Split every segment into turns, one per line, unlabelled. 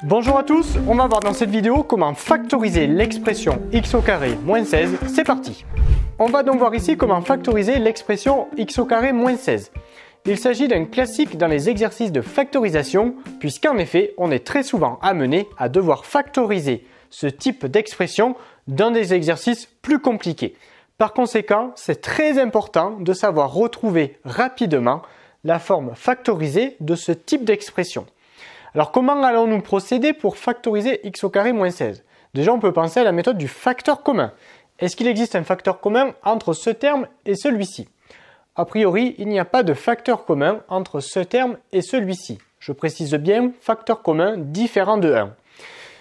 Bonjour à tous, on va voir dans cette vidéo comment factoriser l'expression x au carré moins 16. C'est parti. On va donc voir ici comment factoriser l'expression x au carré moins 16. Il s'agit d'un classique dans les exercices de factorisation, puisqu'en effet, on est très souvent amené à devoir factoriser ce type d'expression dans des exercices plus compliqués. Par conséquent, c'est très important de savoir retrouver rapidement la forme factorisée de ce type d'expression. Alors comment allons-nous procéder pour factoriser x au carré moins 16? Déjà, on peut penser à la méthode du facteur commun. Est-ce qu'il existe un facteur commun entre ce terme et celui-ci? A priori, il n'y a pas de facteur commun entre ce terme et celui-ci. Je précise bien, facteur commun différent de 1.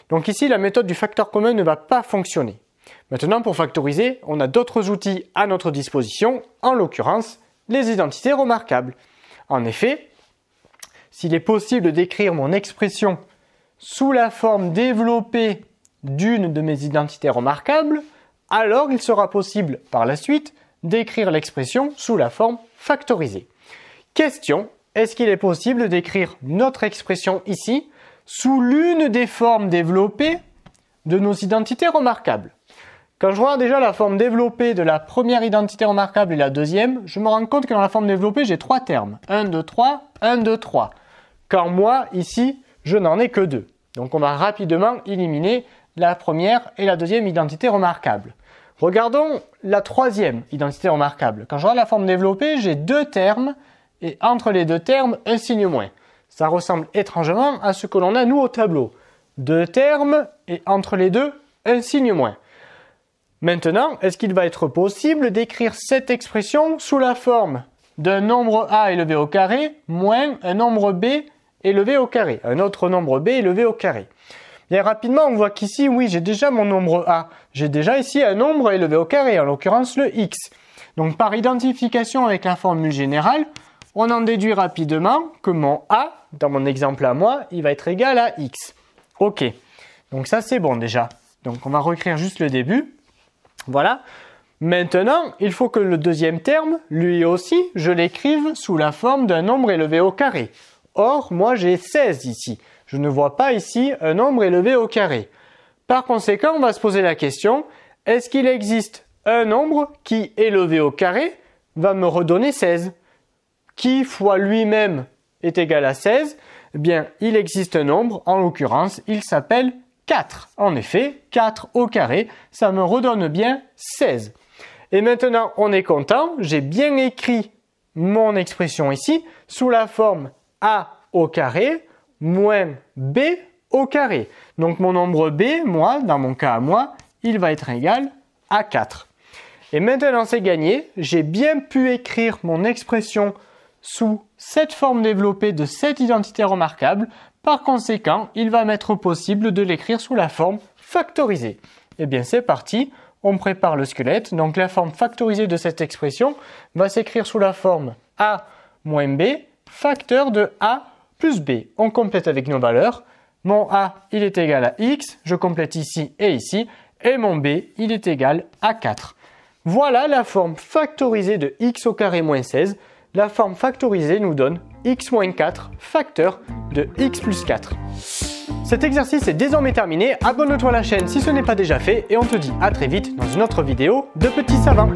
Donc ici, la méthode du facteur commun ne va pas fonctionner. Maintenant, pour factoriser, on a d'autres outils à notre disposition, en l'occurrence, les identités remarquables. En effet, s'il est possible d'écrire mon expression sous la forme développée d'une de mes identités remarquables, alors il sera possible par la suite d'écrire l'expression sous la forme factorisée. Question, est-ce qu'il est possible d'écrire notre expression ici sous l'une des formes développées de nos identités remarquables? Quand je vois déjà la forme développée de la première identité remarquable et la deuxième, je me rends compte que dans la forme développée, j'ai 3 termes. 1, 2, 3, 1, 2, 3. Quand moi, ici, je n'en ai que 2. Donc on va rapidement éliminer la première et la deuxième identité remarquable. Regardons la troisième identité remarquable. Quand je regarde la forme développée, j'ai 2 termes et entre les 2 termes, un signe moins. Ça ressemble étrangement à ce que l'on a nous au tableau. 2 termes et entre les deux, un signe moins. Maintenant, est-ce qu'il va être possible d'écrire cette expression sous la forme d'un nombre a élevé au carré moins un nombre b élevé au carré, un autre nombre b élevé au carré? Bien rapidement, on voit qu'ici, oui, j'ai déjà mon nombre a. J'ai déjà ici un nombre élevé au carré, en l'occurrence le x. Donc par identification avec la formule générale, on en déduit rapidement que mon a, dans mon exemple à moi, il va être égal à x. Ok, donc ça c'est bon déjà. Donc on va réécrire juste le début. Voilà. Maintenant, il faut que le deuxième terme, lui aussi, je l'écrive sous la forme d'un nombre élevé au carré. Or, moi j'ai 16 ici. Je ne vois pas ici un nombre élevé au carré. Par conséquent, on va se poser la question, est-ce qu'il existe un nombre qui, élevé au carré, va me redonner 16? Qui fois lui-même est égal à 16? Eh bien, il existe un nombre, en l'occurrence, il s'appelle 4. En effet, 4 au carré, ça me redonne bien 16. Et maintenant, on est content, j'ai bien écrit mon expression ici sous la forme a au carré moins b au carré. Donc mon nombre b, moi, dans mon cas à moi, il va être égal à 4. Et maintenant c'est gagné, j'ai bien pu écrire mon expression sous cette forme développée de cette identité remarquable. Par conséquent, il va m'être possible de l'écrire sous la forme factorisée. Eh bien c'est parti, on prépare le squelette. Donc la forme factorisée de cette expression va s'écrire sous la forme a moins b, facteur de a plus b. On complète avec nos valeurs. Mon a, il est égal à x, je complète ici, et mon b, il est égal à 4. Voilà la forme factorisée de x au carré moins 16. La forme factorisée nous donne x moins 4, facteur de x plus 4. Cet exercice est désormais terminé. Abonne-toi à la chaîne si ce n'est pas déjà fait et on te dit à très vite dans une autre vidéo de Petit Savant.